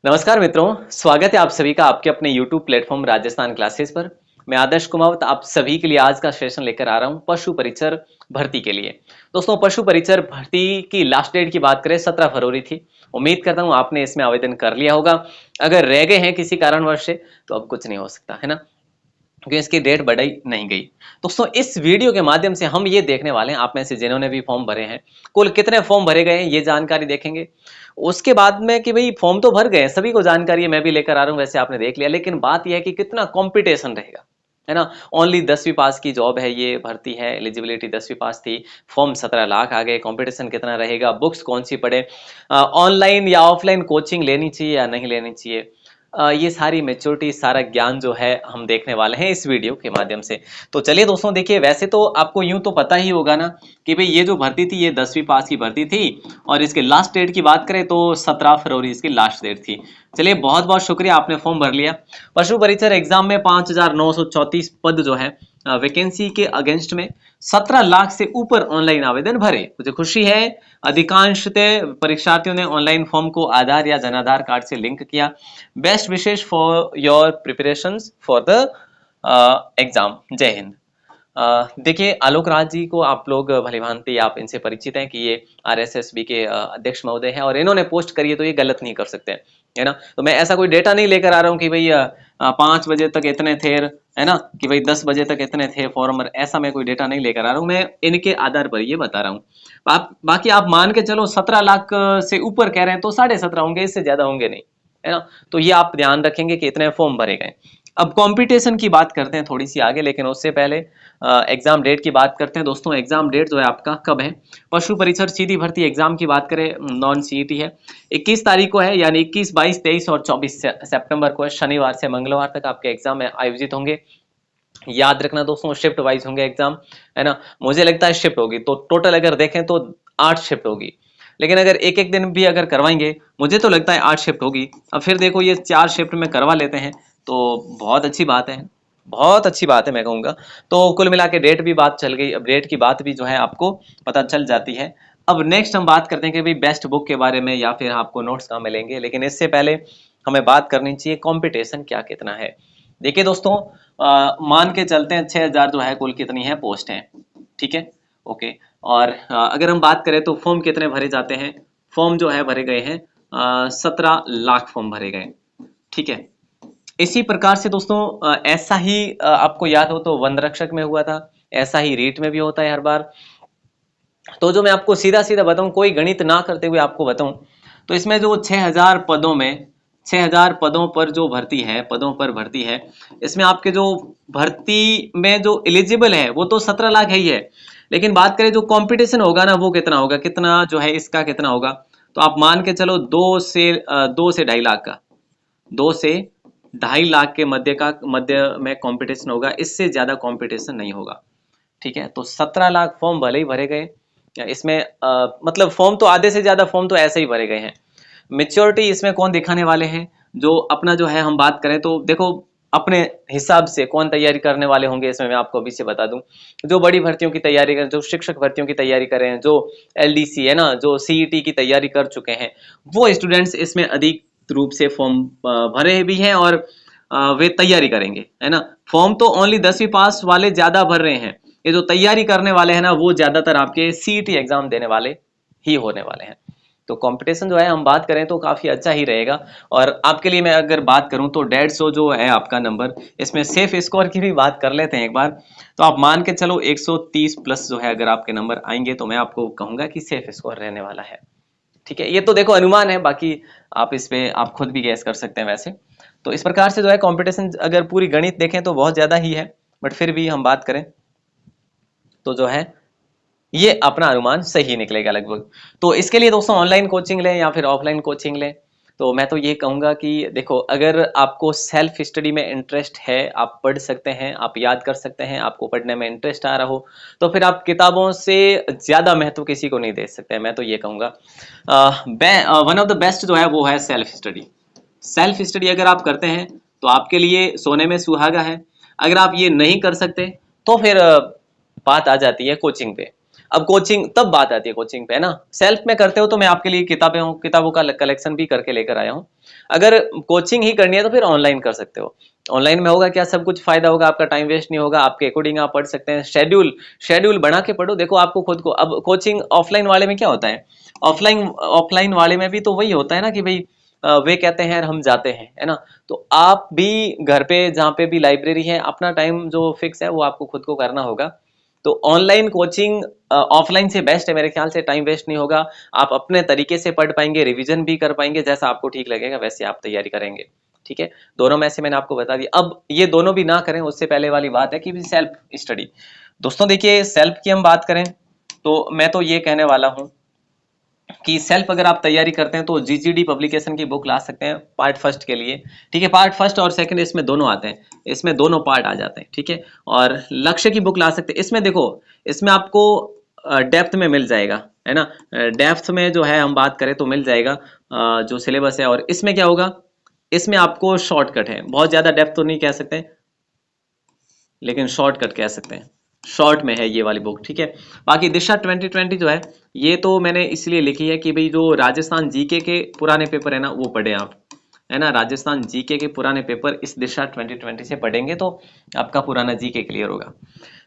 नमस्कार मित्रों, स्वागत है आप सभी का आपके अपने YouTube प्लेटफॉर्म राजस्थान क्लासेस पर। मैं आदर्श कुमावत आप सभी के लिए आज का सेशन लेकर आ रहा हूं पशु परिचर भर्ती के लिए। दोस्तों, पशु परिचर भर्ती की लास्ट डेट की बात करें 17 फरवरी थी। उम्मीद करता हूं आपने इसमें आवेदन कर लिया होगा। अगर रह गए हैं किसी कारणवश से तो अब कुछ नहीं हो सकता, है ना? क्योंकि इसकी डेट बढ़ाई नहीं गई। दोस्तों, इस वीडियो के माध्यम से हम ये देखने वाले हैं, आप में से जिन्होंने भी फॉर्म भरे हैं, कुल कितने फॉर्म भरे गए हैं ये जानकारी देखेंगे। उसके बाद में कि भाई फॉर्म तो भर गए, सभी को जानकारी है, मैं भी लेकर आ रहा हूँ, वैसे आपने देख लिया, लेकिन बात यह है कि कितना कंपटीशन रहेगा, है ना? ओनली 10वीं पास की जॉब है, ये भर्ती है, एलिजिबिलिटी 10वीं पास थी, फॉर्म 17 लाख आ गए, कंपटीशन कितना रहेगा, बुक्स कौन सी पढ़े, ऑनलाइन या ऑफलाइन कोचिंग लेनी चाहिए या नहीं लेनी चाहिए, ये सारी मैच्योरिटी, सारा ज्ञान जो है हम देखने वाले हैं इस वीडियो के माध्यम से। तो चलिए दोस्तों, देखिए, वैसे तो आपको यूं तो पता ही होगा ना कि भाई ये जो भर्ती थी ये 10वीं पास की भर्ती थी, और इसके लास्ट डेट की बात करें तो 17 फरवरी इसकी लास्ट डेट थी। चलिए, बहुत बहुत शुक्रिया, आपने फॉर्म भर लिया। पशु परिचर एग्जाम में 5,934 पद जो है वैकेंसी के अगेंस्ट में 17 लाख से ऊपर ऑनलाइन आवेदन भरे। मुझे खुशी है, अधिकांशतः परीक्षार्थियों ने ऑनलाइन फॉर्म को आधार या जनाधार कार्ड से लिंक किया। Best wishes for your preparations for the exam. Jai Hind. देखिए, आलोक राज जी को आप लोग भली भांति आप इनसे परिचित हैं कि ये आरएसएसबी के अध्यक्ष महोदय हैं, और इन्होंने पोस्ट करी है तो ये गलत नहीं कर सकते, है ना? तो मैं ऐसा कोई डेटा नहीं लेकर आ रहा हूँ कि भाई 5 बजे तक इतने थे, है ना, कि भाई 10 बजे तक इतने थे फॉर्मर, ऐसा मैं कोई डेटा नहीं लेकर आ रहा हूँ, मैं इनके आधार पर ये बता रहा हूँ। बाकी आप मान के चलो 17 लाख से ऊपर कह रहे हैं तो 17.5 होंगे, इससे ज्यादा होंगे नहीं, है ना? तो ये आप ध्यान रखेंगे कि इतने फॉर्म भरे गए। अब कंपटीशन की बात करते हैं थोड़ी सी आगे, लेकिन उससे पहले एग्जाम डेट की बात करते हैं। दोस्तों, एग्जाम डेट जो है आपका कब है? पशु परिचर सीधी भर्ती एग्जाम की बात करें, नॉन सीईटी है, 21 तारीख को है, यानी 21, 22, 23 और 24 सितंबर को है। शनिवार से मंगलवार तक आपके एग्जाम आयोजित होंगे। याद रखना दोस्तों, शिफ्ट वाइज होंगे एग्जाम, है ना? मुझे लगता है शिफ्ट होगी, तो टोटल अगर देखें तो 8 शिफ्ट होगी, लेकिन अगर एक एक दिन भी अगर करवाएंगे, मुझे तो लगता है 8 शिफ्ट होगी। अब फिर देखो, ये 4 शिफ्ट में करवा लेते हैं तो बहुत अच्छी बात है, बहुत अच्छी बात है मैं कहूँगा। तो कुल मिला के डेट भी बात चल गई, अब डेट की बात भी जो है आपको पता चल जाती है। अब नेक्स्ट हम बात करते हैं कि भाई बेस्ट बुक के बारे में या फिर आपको नोट्स कहाँ मिलेंगे, लेकिन इससे पहले हमें बात करनी चाहिए कंपटीशन क्या कितना है। देखिए दोस्तों, मान के चलते हैं 6,000 जो है कुल कितनी है पोस्ट है, ठीक है, ओके। और अगर हम बात करें तो फॉर्म कितने भरे जाते हैं? फॉर्म जो है भरे गए हैं 17 लाख फॉर्म भरे गए, ठीक है। इसी प्रकार से दोस्तों, ऐसा ही आपको याद हो तो वन रक्षक में हुआ था, ऐसा ही रीट में भी होता है हर बार। तो जो मैं आपको सीधा सीधा बताऊं, कोई गणित ना करते हुए आपको बताऊं, तो इसमें जो 6,000 पदों में 6,000 पदों पर जो भर्ती है, पदों पर भर्ती है, इसमें आपके जो भर्ती में जो एलिजिबल है वो तो 17 लाख है ही है, लेकिन बात करें जो कंपटीशन होगा ना, वो कितना होगा, कितना जो है इसका कितना होगा, तो आप मान के चलो 2 से 2.5 लाख का, 2 से 2.5 लाख के मध्य में कंपटीशन होगा, इससे ज्यादा कंपटीशन नहीं होगा, ठीक है। तो 17 लाख फॉर्म भले ही भरे गए, इसमें मतलब फॉर्म तो आधे से ज्यादा फॉर्म तो ऐसे ही भरे गए हैं। मेच्योरिटी इसमें कौन दिखाने वाले हैं? जो अपना जो है हम बात करें तो देखो, अपने हिसाब से कौन तैयारी करने वाले होंगे, इसमें मैं आपको अभी से बता दूं। जो बड़ी भर्तियों की तैयारी करें, जो शिक्षक भर्तियों की तैयारी करें, जो एलडीसी है ना, जो सीईटी की तैयारी कर चुके हैं, वो स्टूडेंट्स इसमें अधिक रूप से फॉर्म भरे भी हैं, और वे तैयारी करेंगे, है ना? फॉर्म तो ओनली 10वीं पास वाले ज्यादा भर रहे हैं, ये जो तैयारी करने वाले हैं ना, वो ज्यादातर आपके सीईटी एग्जाम देने वाले ही होने वाले हैं। तो कंपटीशन जो है हम बात करें तो काफी अच्छा ही रहेगा। और आपके लिए मैं अगर बात करूं तो 150 जो है आपका नंबर, इसमें सेफ स्कोर की भी बात कर लेते हैं एक बार। तो आप मान के चलो 130 प्लस जो है अगर आपके नंबर आएंगे, तो मैं आपको कहूंगा कि सेफ स्कोर रहने वाला है, ठीक है। ये तो देखो अनुमान है, बाकी आप इस पे आप खुद भी गैस कर सकते हैं वैसे। तो इस प्रकार से जो है कंपटीशन अगर पूरी गणित देखें तो बहुत ज्यादा ही है, बट फिर भी हम बात करें तो जो है ये अपना अनुमान सही निकलेगा लगभग। तो इसके लिए दोस्तों ऑनलाइन कोचिंग लें या फिर ऑफलाइन कोचिंग लें, तो मैं तो ये कहूंगा कि देखो, अगर आपको सेल्फ स्टडी में इंटरेस्ट है, आप पढ़ सकते हैं, आप याद कर सकते हैं, आपको पढ़ने में इंटरेस्ट आ रहा हो, तो फिर आप किताबों से ज्यादा महत्व किसी को नहीं दे सकते, मैं तो ये कहूंगा। वन ऑफ द बेस्ट जो है वो है सेल्फ स्टडी। सेल्फ स्टडी अगर आप करते हैं तो आपके लिए सोने में सुहागा है। अगर आप ये नहीं कर सकते तो फिर बात आ जाती है कोचिंग पे। अब कोचिंग तब बात आती है कोचिंग पे, है ना। सेल्फ में करते हो तो मैं आपके लिए किताबों का कलेक्शन भी करके लेकर आया हूँ। अगर कोचिंग ही करनी है तो फिर ऑनलाइन कर सकते हो। ऑनलाइन में होगा क्या, सब कुछ फायदा होगा, आपका टाइम वेस्ट नहीं होगा, आपके अकॉर्डिंग आप पढ़ सकते हैं। शेड्यूल शेड्यूल बना के पढ़ो। देखो आपको खुद को, अब कोचिंग ऑफलाइन वाले में क्या होता है, ऑफलाइन ऑफलाइन वाले में भी तो वही होता है ना कि भाई वे कहते हैं और हम जाते हैं, है ना। तो आप भी घर पे जहाँ पे भी लाइब्रेरी है, अपना टाइम जो फिक्स है वो आपको खुद को करना होगा। तो ऑनलाइन कोचिंग ऑफलाइन से बेस्ट है मेरे ख्याल से, टाइम वेस्ट नहीं होगा, आप अपने तरीके से पढ़ पाएंगे, रिवीजन भी कर पाएंगे, जैसा आपको ठीक लगेगा वैसे आप तैयारी करेंगे। ठीक है, दोनों में से मैंने आपको बता दिया। अब ये दोनों भी ना करें उससे पहले वाली बात है कि सेल्फ स्टडी। दोस्तों देखिए, सेल्फ की हम बात करें तो मैं तो ये कहने वाला हूं कि सेल्फ अगर आप तैयारी करते हैं तो जीजीडी पब्लिकेशन की बुक ला सकते हैं पार्ट फर्स्ट के लिए। ठीक है, पार्ट फर्स्ट और सेकंड इसमें दोनों आते हैं, इसमें दोनों पार्ट आ जाते हैं। ठीक है, और लक्ष्य की बुक ला सकते हैं। इसमें देखो, इसमें आपको डेप्थ में मिल जाएगा, है ना। डेप्थ में जो है हम बात करें तो मिल जाएगा जो सिलेबस है। और इसमें क्या होगा, इसमें आपको शॉर्टकट है, बहुत ज्यादा डेप्थ तो नहीं कह सकते लेकिन शॉर्टकट कह सकते हैं, शॉर्ट में है ये वाली बुक। ठीक है, बाकी दिशा 2020 जो है ये तो मैंने इसलिए लिखी है कि भाई जो राजस्थान जीके के पुराने पेपर है ना वो पढ़े आप, है ना। राजस्थान जीके के पुराने पेपर इस दिशा 2020 से पढ़ेंगे तो आपका पुराना जीके क्लियर होगा।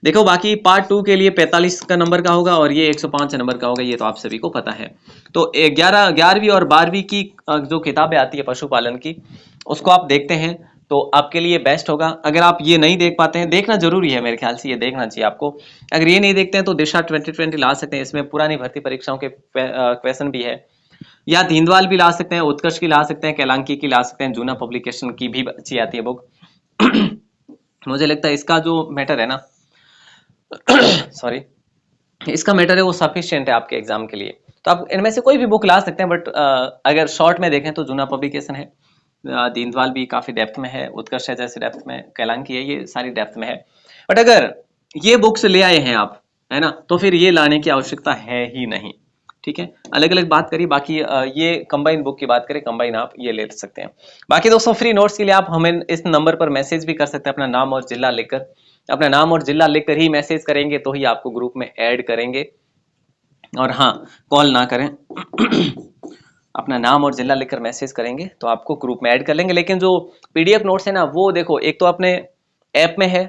देखो बाकी पार्ट 2 के लिए 45 का नंबर का होगा और ये 105 नंबर का होगा, ये तो आप सभी को पता है। तो 11वीं और 12वीं की जो किताबें आती है पशुपालन की, उसको आप देखते हैं तो आपके लिए बेस्ट होगा। अगर आप ये नहीं देख पाते हैं, देखना जरूरी है मेरे ख्याल से, ये देखना चाहिए आपको। अगर ये नहीं देखते हैं तो दिशा 2020 ला सकते हैं, इसमें पुरानी भर्ती परीक्षाओं के क्वेश्चन भी है। या दीनदयाल भी ला सकते हैं, उत्कर्ष की ला सकते हैं, कैलांकी की ला सकते हैं, जूना पब्लिकेशन की भी अच्छी आती है बुक। मुझे लगता है इसका जो मैटर है ना सॉरी, इसका मैटर है वो सफिशिएंट है आपके एग्जाम के लिए। तो आप इनमें से कोई भी बुक ला सकते हैं, बट अगर शॉर्ट में देखें तो जूना पब्लिकेशन है, दीनदयाल भी काफी डेप्थ में है, उत्कर्ष है जैसे डेप्थ में, कैलांकी है, ये सारी डेप्थ में है। बट अगर ये बुक्स ले आए हैं आप, है ना, तो फिर ये लाने की आवश्यकता है ही नहीं। ठीक है, अलग अलग बात करिए। बाकी ये कंबाइन बुक की बात करें, कंबाइन आप ये ले सकते हैं। बाकी दोस्तों फ्री नोट्स के लिए आप हमें इस नंबर पर मैसेज भी कर सकते हैं, अपना नाम और जिला लिखकर। अपना नाम और जिला लिखकर ही मैसेज करेंगे तो ही आपको ग्रुप में ऐड करेंगे। और हाँ, कॉल ना करें अपना नाम और जिला लिखकर मैसेज करेंगे तो आपको ग्रुप में ऐड कर लेंगे। लेकिन जो पीडीएफ नोट्स है ना वो देखो, एक तो अपने ऐप में है,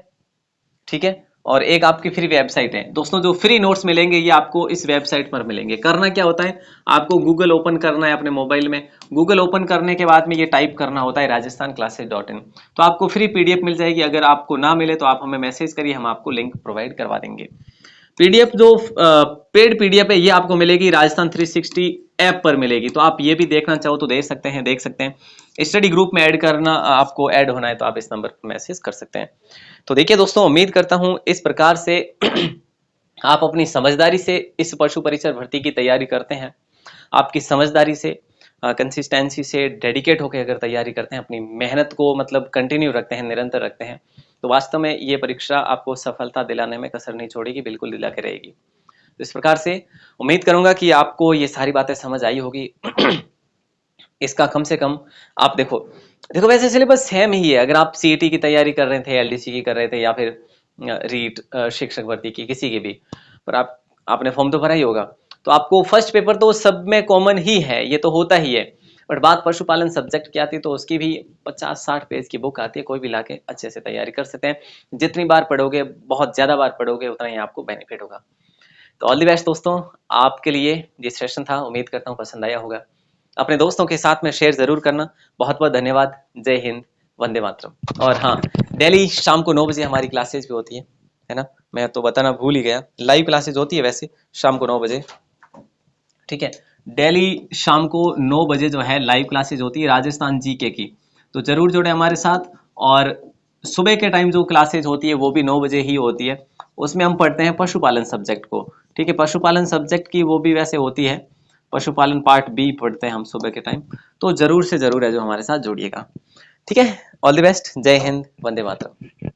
ठीक है, और एक आपकी फ्री वेबसाइट है। दोस्तों जो फ्री नोट्स मिलेंगे ये आपको इस वेबसाइट पर मिलेंगे। करना क्या होता है, आपको गूगल ओपन करना है अपने मोबाइल में। गूगल ओपन करने के बाद में ये टाइप करना होता है rajasthanclasses.in, तो आपको फ्री पीडीएफ मिल जाएगी। अगर आपको ना मिले तो आप हमें मैसेज करिए, हम आपको लिंक प्रोवाइड करवा देंगे। पीडीएफ जो पेड पीडीएफ है ये आपको मिलेगी राजस्थान 360 ऐप पर मिलेगी, तो आप ये भी देखना चाहो तो देख सकते हैं, देख सकते हैं। स्टडी ग्रुप में ऐड करना, आपको ऐड होना है तो आप इस नंबर पर मैसेज कर सकते हैं। तो देखिए दोस्तों, उम्मीद करता हूं इस प्रकार से आप अपनी समझदारी से इस पशु परिचर भर्ती की तैयारी करते हैं। आपकी समझदारी से, कंसिस्टेंसी से, डेडिकेट होकर अगर तैयारी करते हैं, अपनी मेहनत को मतलब कंटिन्यू रखते हैं, निरंतर रखते हैं, तो वास्तव में ये परीक्षा आपको सफलता दिलाने में कसर नहीं छोड़ेगी, बिल्कुल दिला के रहेगी। तो इस प्रकार से उम्मीद करूंगा कि आपको ये सारी बातें समझ आई होगी। इसका कम से कम आप देखो देखो वैसे सिलेबस सेम ही है। अगर आप सीईटी की तैयारी कर रहे थे, एलडीसी की कर रहे थे, या फिर रीट शिक्षक भर्ती की किसी की भी, पर आपने फॉर्म तो भरा ही होगा, तो आपको फर्स्ट पेपर तो सब में कॉमन ही है, ये तो होता ही है। बट बात पशुपालन सब्जेक्ट की आती है तो उसकी भी 50-60 पेज की बुक आती है, कोई भी लाके अच्छे से तैयारी कर सकते हैं। जितनी बार पढ़ोगे, बहुत ज्यादा बार पढ़ोगे, उतना ही आपको बेनिफिट होगा। तो ऑल द बेस्ट दोस्तों, आपके लिए ये सेशन था, उम्मीद करता हूँ पसंद आया होगा। अपने दोस्तों के साथ में शेयर जरूर करना। बहुत बहुत धन्यवाद। जय हिंद, वंदे मातरम। और हाँ, डेली शाम को 9 बजे हमारी क्लासेज भी होती है ना, मैं तो बताना भूल ही गया, लाइव क्लासेज होती है वैसे शाम को 9 बजे। ठीक है, डेली शाम को 9 बजे जो है लाइव क्लासेज होती है राजस्थान जीके की, तो जरूर जुड़े हमारे साथ। और सुबह के टाइम जो क्लासेज होती है वो भी 9 बजे ही होती है, उसमें हम पढ़ते हैं पशुपालन सब्जेक्ट को। ठीक है, पशुपालन सब्जेक्ट की वो भी वैसे होती है, पशुपालन पार्ट बी पढ़ते हैं हम सुबह के टाइम। तो जरूर से जरूर है जो हमारे साथ जुड़िएगा। ठीक है, ऑल द बेस्ट, जय हिंद, वंदे मातरम।